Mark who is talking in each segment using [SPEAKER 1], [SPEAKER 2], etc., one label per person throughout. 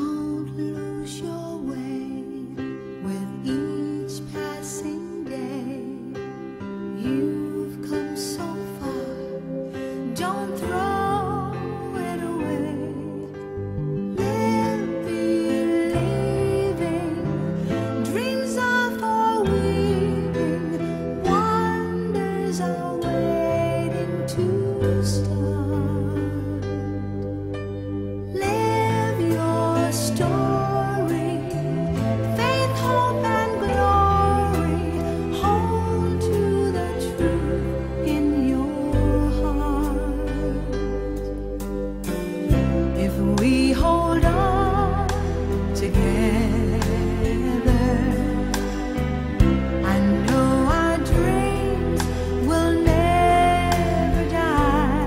[SPEAKER 1] Don't lose your way with each passing day. You've come so far, don't throw it away. Live believing, dreams are for weaving, wonders are waiting to start. Live your story, faith, hope, and glory. Hold to the truth in your heart. If we hold on together, I know our dreams will never die.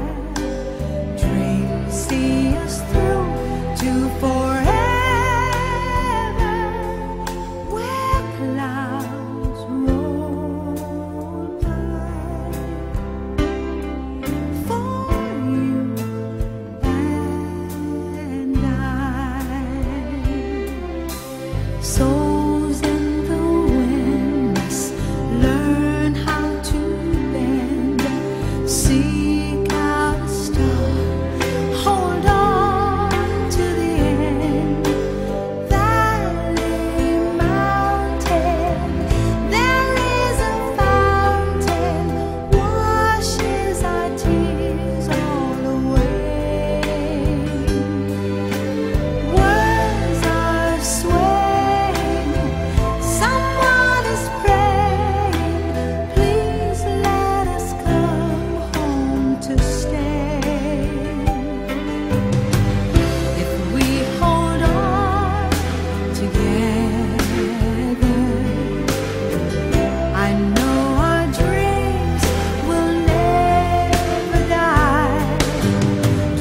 [SPEAKER 1] Dreams see us through to forever, where clouds roll by. For you and I, souls in the wind must learn how to bend. Seek out a star, hold on to the end. Valley, mountain, there is a fountain, washes our tears all away. Words are swaying, someone is praying. Please let us come home to stay. If we hold on together, I know our dreams will never die.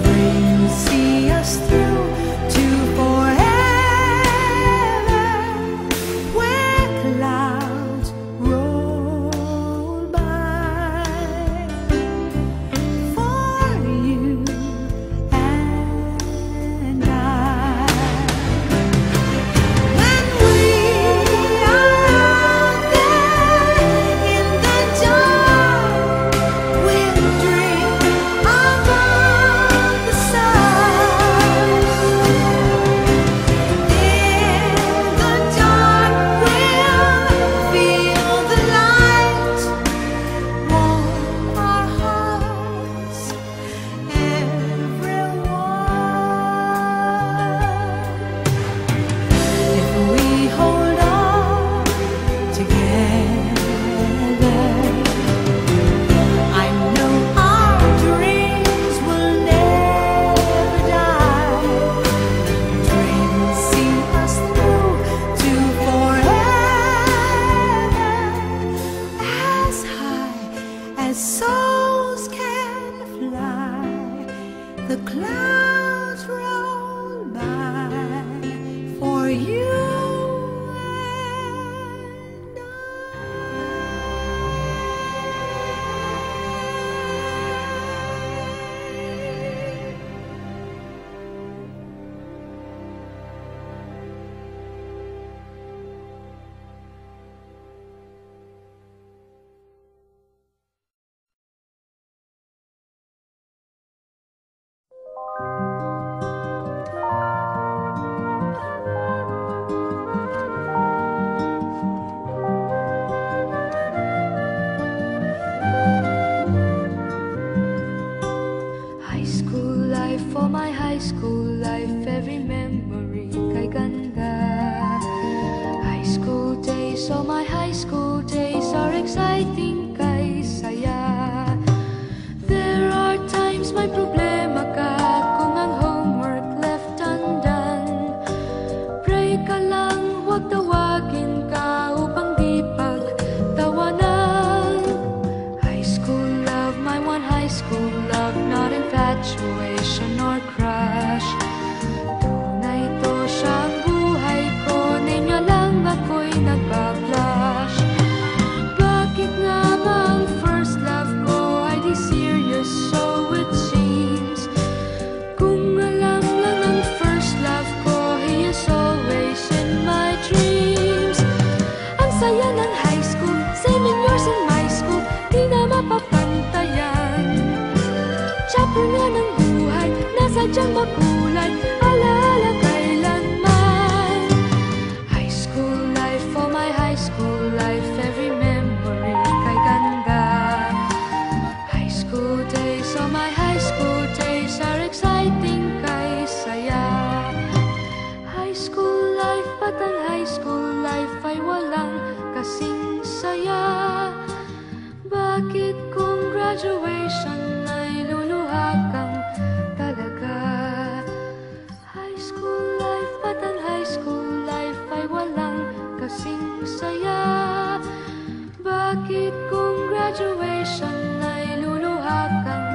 [SPEAKER 1] Dreams see us through to forever, where clouds roll by. For you and I, when we are out there in the dark, we'll dream above the sun. In the dark, we'll feel the light, warm our hearts, everyone. If we hold on together, I know our dreams will never die. Dreams see us through to forever, as high as souls can fly. The clouds roll by for you and high school life, for my high school life, every memory kay ganda. High school days, oh my high school days are exciting kay saya. There are times may problema ka kung ang homework left undone. Pray ka lang, huwag tawagin ka upang di pagtawanan. High school love, my one high school love, not infatuation or crush. Tunay to siyang buhay ko, niya lang ako'y nagpa-blush. Bakit nga ba ang first love ko ay di serious, so it seems? Kung alam lang ang first love ko, he is school life, ba't ang high school life ay walang kasing saya? Bakit kung graduation ay luluha kang talaga? High school life, ba't ang high school life ay walang kasing saya? Bakit kung graduation ay luluha kang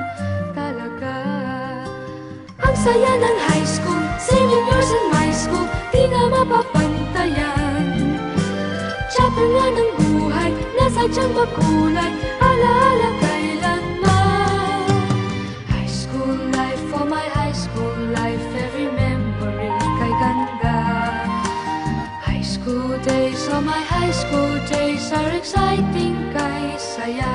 [SPEAKER 1] talaga? Ang saya ng high school, senior years in my school, di nga mapapantayan. Chapter nga ng buhay, nasa tiyan magkulay, alaala kailanman. High school life, for my high school life, every memory kay ganda. High school days, oh my high school days are exciting kay saya.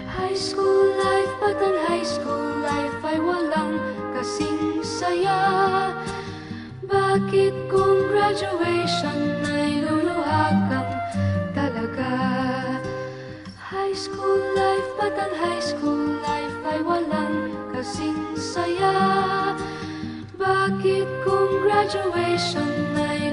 [SPEAKER 1] High school life, ba't ang high school life ay walang kasing saya? Bakit kung graduation ay luluha kang talaga? High school life, ba't ang high school life ay walang kasing saya? Bakit kung graduation ay